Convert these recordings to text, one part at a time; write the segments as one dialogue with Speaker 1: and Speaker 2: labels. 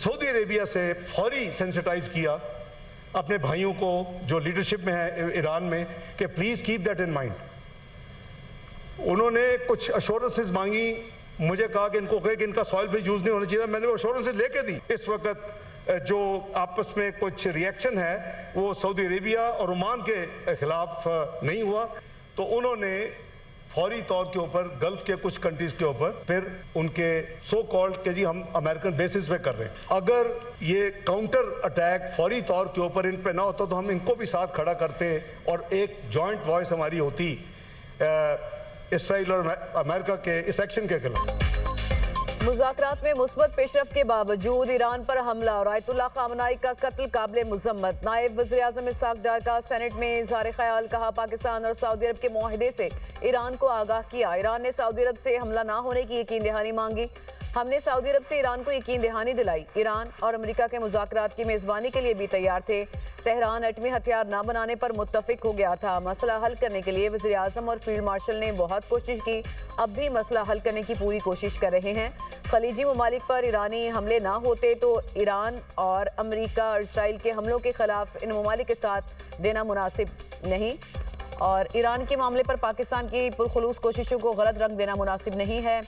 Speaker 1: Saudi Arabia से फौरी sensitize किया अपने भाइयों को जो लीडरशिप में है ईरान में कि please keep that in mind. उन्होंने कुछ अश्योरेंसेस मांगी, मुझे कहा कि इनको कहे कि इनका सॉइल फ्री यूज नहीं होना चाहिए, मैंने वो अश्योरेंसेस लेके दी। इस वक्त जो आपस में कुछ रिएक्शन है वो सऊदी अरेबिया और ओमान के खिलाफ नहीं हुआ, तो उन्होंने फौरी तौर के ऊपर गल्फ के कुछ कंट्रीज के ऊपर फिर उनके सो कॉल्ड के जी हम अमेरिकन बेसिस पे कर रहे हैं। अगर ये काउंटर अटैक फौरी तौर के ऊपर इन पे ना होता तो हम इनको भी साथ खड़ा करते और एक जॉइंट वॉइस हमारी होती इसराइल और अमेरिका के इस एक्शन के खिलाफ।
Speaker 2: मुज़ाकरात में मुस्बत पेशरफ के बावजूद ईरान पर हमला और आयतुल्लाह ख़ामनाई का कत्ल काबिल मुज़म्मत। नायब वज़ीर-ए-आज़म इसहाक़ डार का सेनेट में इज़हार ख्याल, कहा पाकिस्तान और सऊदी अरब के मुआहिदे से ईरान को आगाह किया। ईरान ने सऊदी अरब से हमला ना होने की यकीन दहानी मांगी। हमने सऊदी अरब से ईरान को यकीन दहानी दिलाई। ईरान और अमेरिका के मुज़ाकरात की मेज़बानी के लिए भी तैयार थे। तेहरान एटमी हथियार न बनाने पर मुत्तफिक हो गया था। मसला हल करने के लिए वज़ीर-ए-आज़म और फील्ड मार्शल ने बहुत कोशिश की, अब भी मसला हल करने की पूरी कोशिश कर रहे हैं। खलीजी ममालिक पर ईरानी हमले ना होते तो ईरान और अमेरिका और इसराइल के हमलों के खिलाफ इन ममालिक के साथ देना मुनासिब नहीं, और ईरान के मामले पर पाकिस्तान की पुरखुलूस कोशिशों को गलत रंग देना मुनासिब नहीं है।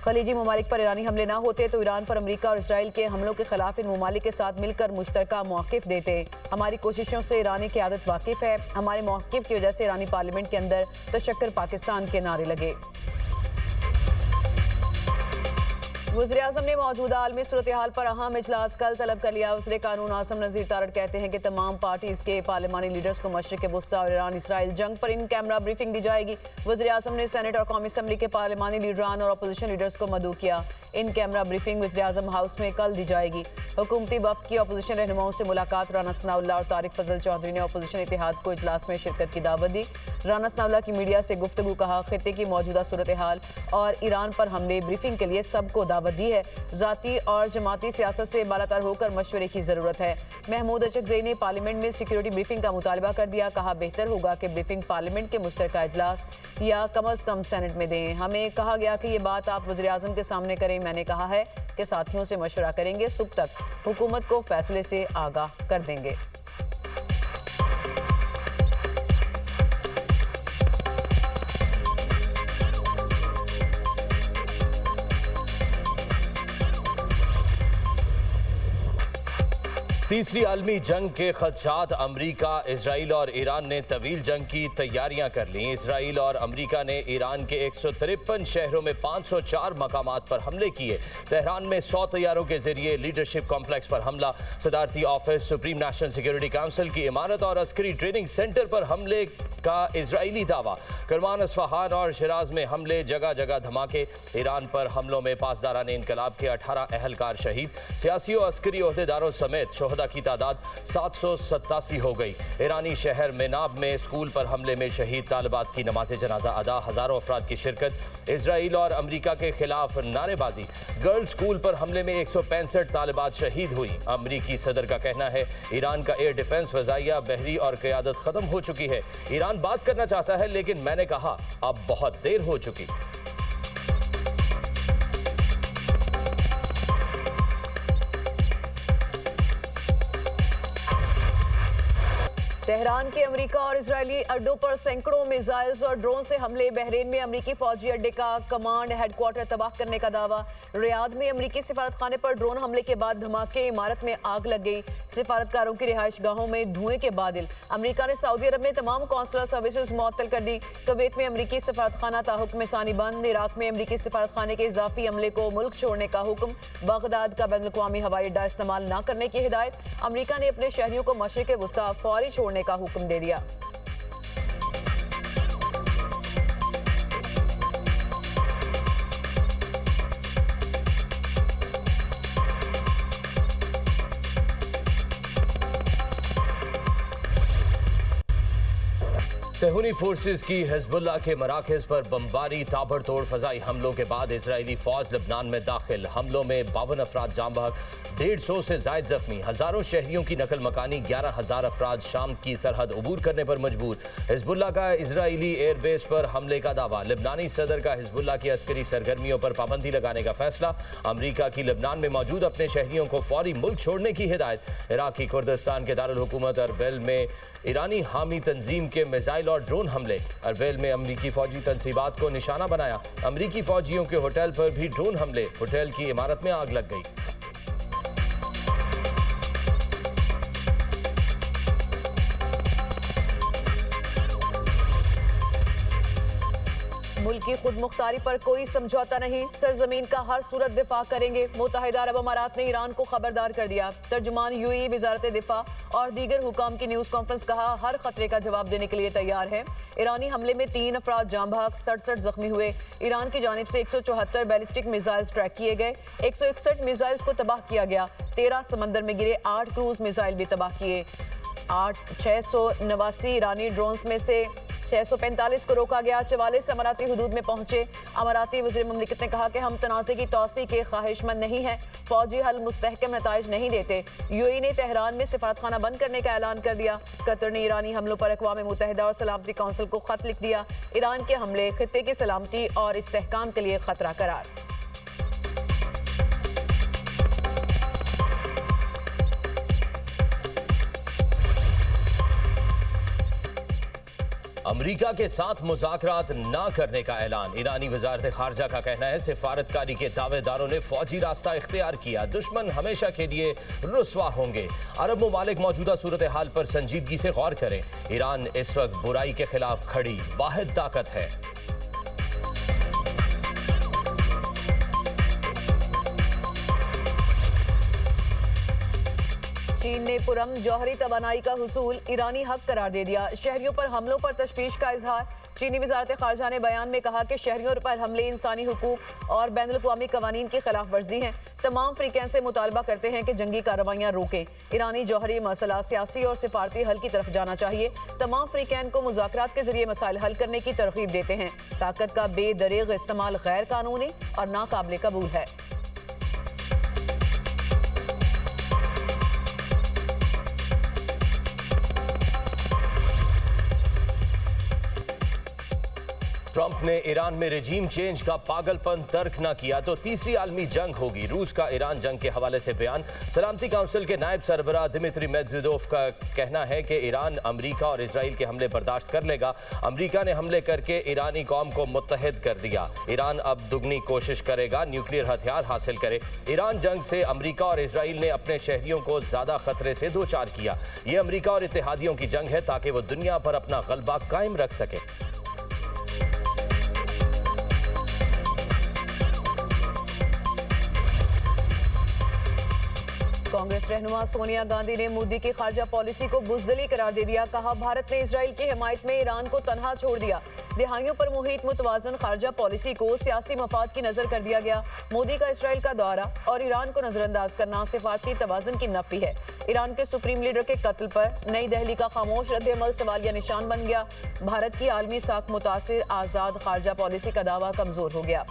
Speaker 2: खलीजी ममालिक पर ईरानी हमले ना होते तो ईरान पर अमेरिका और इसराइल के हमलों के खिलाफ इन ममालिक के साथ मिलकर मुश्तरका मौक़िफ़ देते। हमारी कोशिशों से ईरानी क़यादत वाकिफ़ है। हमारे मौक़िफ़ की वजह से ईरानी पार्लियामेंट के अंदर तशक्कुर पाकिस्तान के नारे लगे। वज़ीर-ए-आज़म ने मौजूदा आलमी सूरत हाल पर अहम इजलास कल तलब कर लिया। वज़ीर कानून आसिम नज़ीर तारड़ कहते हैं कि तमाम पार्टीज़ के पार्लिमानी लीडर्स को मशरिक़ वुस्ता और ईरान इसराइल जंग पर इन कैमरा ब्रीफिंग दी जाएगी। वज़ीर-ए-आज़म ने सेनेट और कौमी असम्बली के पार्लिमानी लीडरान और अपोजिशन लीडर्स को मदऊ किया। इन कैमरा ब्रीफिंग वज़ीर-ए-आज़म हाउस में कल दी जाएगी। हुकूमती वफ़द की अपोजिशन रहनुमाओं से मुलाकात। राना सनाउल्लाह और तारिक फजल चौधरी ने अपोजिशन इत्तेहाद को इजलास में शिरकत की दावत दी। राना सनाउल्लाह की मीडिया से गुफ्तगू, कहा खित्ते की मौजूदा सूरत हाल और ईरान पर हमले ब्रीफिंग के लिए सबको दावत दी है। ज़ाती और जमाती सियासत से बालातर होकर मशवरे की ज़रूरत है। महमूद अचकज़ई ने पार्लियामेंट में सिक्योरिटी ब्रीफिंग का मुतालबा कर दिया। कहा बेहतर होगा कि ब्रीफिंग पार्लियामेंट के मुश्तरका इजलास या कम अज़ कम सेनेट में दें। हमें कहा गया कि ये बात आप वज़ीर-ए-आज़म के सामने करें। मैंने कहा है कि साथियों से मशवरा करेंगे, सुबह तक हुकूमत को फैसले से आगाह कर देंगे।
Speaker 3: तीसरी आलमी जंग के खदशात। अमरीका, इसराइल और ईरान ने तवील जंग की तैयारियां कर लीं। इसराइल और अमरीका ने ईरान के 153 शहरों में 504 मकामात पर हमले किए। तेहरान में 100 तैयारों के जरिए लीडरशिप कॉम्प्लेक्स पर हमला। सदारती office, supreme national security council की इमारत और अस्करी ट्रेनिंग सेंटर पर हमले का इजरायली दावा। करमान, अस्फहान और शिराज में हमले, जगह जगह धमाके। ईरान पर हमलों में पासदारान इनकलाब के 18 अहलकार शहीद। सियासी और अस्करी ओहदेदारों समेत शोहदा की तादाद 787 हो गई। ईरानी शहर मेनाब में स्कूल पर हमले में शहीद तालिबात की नमाज जनाजा अदा, हजारों अफराद की शिरकत। इसराइल और अमरीका के खिलाफ नारेबाजी। गर्ल्स स्कूल पर हमले में 165 तालिबात शहीद हुई। अमरीकी सदर का कहना है ईरान का एयर डिफेंस, फजाइया, बहरी और क़यादत खत्म हो चुकी है। ईरान बात करना चाहता है लेकिन मैंने कहा अब बहुत देर हो चुकी।
Speaker 2: तेहरान के अमेरिका और इजरायली अड्डों पर सैकड़ों मिसाइल्स और ड्रोन से हमले। बहरीन में अमेरिकी फौजी अड्डे का कमांड हेडक्वार्टर तबाह करने का दावा। रियाद में अमेरिकी सिफारत खाने पर ड्रोन हमले के बाद धमाके, इमारत में आग लग गई। सिफारतकारों की रिहाइश गाहों में धुएं के बादल। अमेरिका ने सऊदी अरब में तमाम कौंसलर सर्विसेज मुअत्तल कर दी। कुवैत में अमेरिकी सिफारत खाना ताहुक्म सानी बंद। इराक में अमेरिकी सिफारत खाने के इजाफी अमले को मुल्क छोड़ने का हुक्म। बगदाद का बैनुल-अक़वामी हवाई अड्डा इस्तेमाल न करने की हिदायत। अमेरिका ने अपने शहरियों को मशरिक़ वुस्ता फौरी छोड़ने का हुक्म दे दिया।
Speaker 3: सेहूनी फोर्सेस की हिजबुल्लाह के मराकज पर बमबारी, ताबड़तोड़ फजाई हमलों के बाद इजरायली फौज लबनान में दाखिल। हमलों में 52 अफराद जाम बहक, 150 से जायद जख्मी, हजारों शहरियों की नकल मकानी, 11,000 अफराद शाम की सरहद अबूर करने पर मजबूर। हिजबुल्लाह का इजरायली एयरबेस पर हमले का दावा। लेबनानी सदर का हिजबुल्लाह की अस्करी सरगर्मियों पर पाबंदी लगाने का फैसला। अमरीका की लेबनान में मौजूद अपने शहरियों को फौरी मुल्क छोड़ने की हिदायत। इराकी कुर्दिस्तान के दारुल हुकूमत अरबिल में ईरानी हामी तंजीम के मिसाइल और ड्रोन हमले। अरबिल में अमरीकी फौजी तनसीबात को निशाना बनाया। अमरीकी फौजियों के होटल पर भी ड्रोन हमले। होटल की इमारत में आग लग गई।
Speaker 2: मुल्क की खुद मुख्तारी पर कोई समझौता नहीं, सरजमीन का हर सूरत दिफा करेंगे। मुत्तहिदा अरब अमारात ने ईरान को खबरदार कर दिया। तर्जुमान यूएई वजारत दिफा और दीगर हुकाम की न्यूज़ कॉन्फ्रेंस कहा, हर खतरे का जवाब देने के लिए तैयार है। ईरानी हमले में 3 अफराद जाम बहक, 67 जख्मी हुए। ईरान की जानिब से 174 बैलिस्टिक मिसाइल्स ट्रैक किए गए। 161 मिसाइल्स को तबाह किया गया। 13 समंदर में गिरे, 8 क्रूज मिसाइल भी तबाह किए। 689 ईरानी ड्रोन्स में से 645 को रोका गया। 44 अमाराती हुदूद में पहुंचे। अमाराती वज़ीर मुमलिकत ने कहा कि हम तनाज़े की तौसी के ख्वाहिशमंद नहीं हैं, फौजी हल मुस्तहकम नताइज नहीं देते। यूएई ने तेहरान में सिफारतखाना बंद करने का ऐलान कर दिया। कतर ने ईरानी हमलों पर अक़वाम मुत्तहिदा और सलामती कौंसिल को खत लिख दिया। ईरान के हमले खित्ते की सलामती और इस्तेहकाम के लिए खतरा करार।
Speaker 3: अमरीका के साथ मुज़ाकरात ना करने का ऐलान। ईरानी वज़ारत ख़ारजा का कहना है, सिफारतकारी के दावेदारों ने फौजी रास्ता इख्तियार किया, दुश्मन हमेशा के लिए रुस्वा होंगे। अरब ममालिक मौजूदा सूरत हाल पर संजीदगी से गौर करें। ईरान इस वक्त बुराई के खिलाफ खड़ी वाहिद ताकत है।
Speaker 2: चीन ने पुरम जौहरी तवानाई का हुसूल ईरानी हक करार दे दिया। शहरियों पर हमलों पर तशवीश का इजहार। चीनी वजारत खारजा ने बयान में कहा कि शहरियों पर हमले इंसानी हुकूक और बैनुल अक़वामी कवानीन की खिलाफ वर्जी हैं। तमाम फ्रीकैन से मुतालबा करते हैं कि जंगी कार्रवाइयाँ रोकें। ईरानी जौहरी मसला सियासी और सिफारती हल की तरफ जाना चाहिए। तमाम फ्रीकैन को मुज़ाकरात के जरिए मसाइल हल करने की तरगीब देते हैं। ताकत का बेदरीग इस्तेमाल गैर कानूनी और नाकाबिले कबूल है।
Speaker 3: ट्रंप ने ईरान में रजीम चेंज का पागलपन तर्क न किया तो तीसरी आलमी जंग होगी। रूस का ईरान जंग के हवाले से बयान। सलामती काउंसिल के नायब सरबराह दिमित्री मेदवेदेव का कहना है कि ईरान अमरीका और इजराइल के हमले बर्दाश्त कर लेगा। अमरीका ने हमले करके ईरानी कौम को मुत्तहिद कर दिया। ईरान अब दुगनी कोशिश करेगा न्यूक्लियर हथियार हासिल करे। ईरान जंग से अमरीका और इजराइल ने अपने शहरियों को ज्यादा खतरे से दो चार किया। ये अमरीका और इत्तेहादियों की जंग है ताकि वो दुनिया पर अपना गलबा कायम रख सके।
Speaker 2: कांग्रेस रहनुमा सोनिया गांधी ने मोदी की खारजा पॉलिसी को बुज़दिली करार दे दिया। कहा, भारत ने इजराइल की हिमायत में ईरान को तनहा छोड़ दिया। दिहाइयों पर मुहित मुतवाज़न खारजा पॉलिसी को सियासी मफाद की नजर कर दिया गया। मोदी का इजराइल का दौरा और ईरान को नजरअंदाज करना सिफारती तवाज़न की नफी है। ईरान के सुप्रीम लीडर के कत्ल पर नई दिल्ली का खामोश रद्द-ए-अमल सवालिया निशान बन गया। भारत की आलमी साख मुतासिर आज़ाद खारजा पॉलिसी का दावा कमजोर हो गया।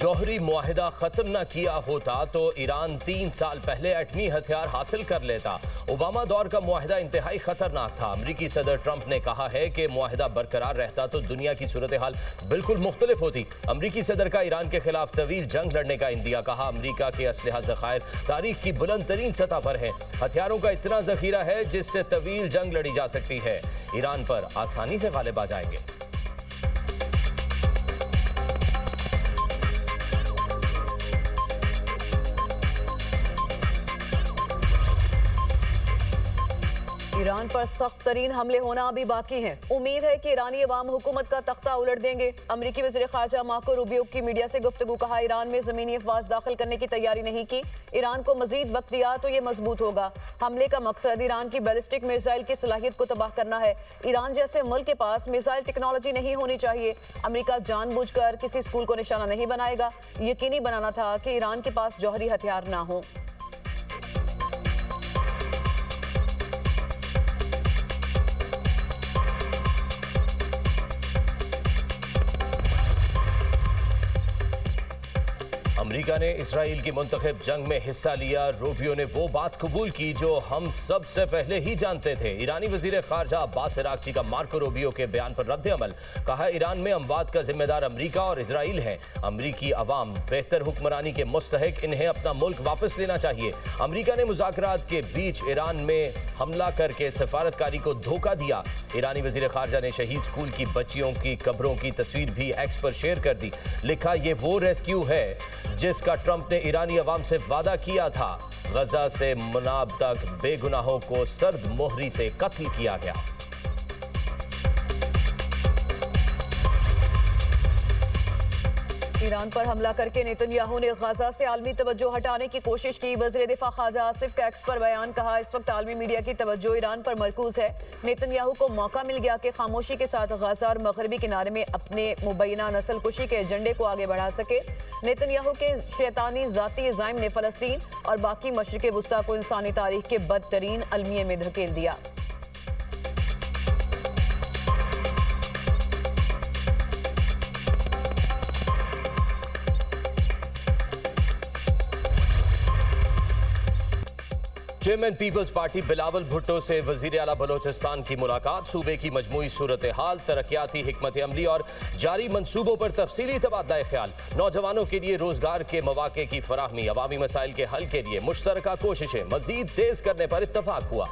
Speaker 3: जौहरी मुआहिदा खत्म न किया होता तो ईरान 3 साल पहले एटमी हथियार हासिल कर लेता। ओबामा दौर का मुआहिदा इंतहाई खतरनाक था। अमरीकी सदर ट्रंप ने कहा है कि मुआहिदा बरकरार रहता तो दुनिया की सूरत हाल बिल्कुल मुख्तलिफ होती। अमरीकी सदर का ईरान के खिलाफ तवील जंग लड़ने का इंदिया। कहा, अमरीका के असलहा ज़खायर तारीख की बुलंद तरीन सतह पर है। हथियारों का इतना जखीरा है जिससे तवील जंग लड़ी जा सकती है। ईरान पर आसानी से गालिब आ जाएंगे।
Speaker 2: ईरान पर सख्त तरीन हमले होना अभी बाकी हैं। उम्मीद है कि ईरानी अवाम हुकूमत का तख्ता उलट देंगे। अमरीकी वज़ीर ख़ारजा मार्को रूबियो की मीडिया से गुफ्तगू, कहा ईरान में ज़मीनी अफवाज दाखिल करने की तैयारी नहीं की। ईरान को मजीद वक्त दिया तो ये मजबूत होगा। हमले का मकसद ईरान की बैलिस्टिक मिसाइल की सलाहियत को तबाह करना है। ईरान जैसे मुल्क के पास मिसाइल टेक्नोलॉजी नहीं होनी चाहिए। अमरीका जानबूझकर किसी स्कूल को निशाना नहीं बनाएगा। यकीनी बनाना था कि ईरान के पास जौहरी हथियार ना हो।
Speaker 3: अमेरिका ने इसराइल की मुंतखब जंग में हिस्सा लिया। रूबियो ने वो बात कबूल की जो हम सबसे पहले ही जानते थे। ईरानी वजीर खारजा अब्बास इराक्ची का मार्को रूबियो के बयान पर रद्द अमल, कहा ईरान में अमवात का जिम्मेदार अमेरिका और इसराइल है। अमरीकी अवाम बेहतर हुक्मरानी के मुस्तहिक, इन्हें अपना मुल्क वापस लेना चाहिए। अमरीका ने मुज़ाकरात के बीच ईरान में हमला करके सफारतकारी को धोखा दिया। ईरानी वजीर खारजा ने शहीद स्कूल की बच्चियों की कब्रों की तस्वीर भी एक्स पर शेयर कर दी। लिखा, ये वो रेस्क्यू है जिसका ट्रंप ने ईरानी अवाम से वादा किया था। गजा से मुनाब तक बेगुनाहों को सर्द मोहरी से कत्ल किया गया।
Speaker 2: ईरान पर हमला करके नेतन्याहू ने गजा से आलमी तवज्जो हटाने की कोशिश की। वज़ीर दिफा ख्वाजा आसिफ का एक्स पर बयान, कहा इस वक्त आलमी मीडिया की तवज्जो ईरान पर मरकूज है। नेतन्याहू को मौका मिल गया कि खामोशी के साथ गजा और मगरबी किनारे में अपने मुबैना नस्ल कुशी के एजेंडे को आगे बढ़ा सके। नेतन्याहू के शैतानी जाती इज़ाइम ने फ़लस्तीन और बाकी मशरिक़ वुस्ता को इंसानी तारीख के बदतरीन अलमिये में धकेल दिया।
Speaker 3: Chairman Peoples Party Bilawal Bhutto से वजीर आला बलोचिस्तान की मुलाकात। सूबे की मजमूई सूरत हाल, तरक्याती हिकमत अमली और जारी मंसूबों पर तफसीली तबादला ख्याल। नौजवानों के लिए रोजगार के मौके की फराहमी, अवामी मसाइल के हल के लिए मुश्तरका कोशिशें मजीद तेज करने पर इत्तफाक हुआ।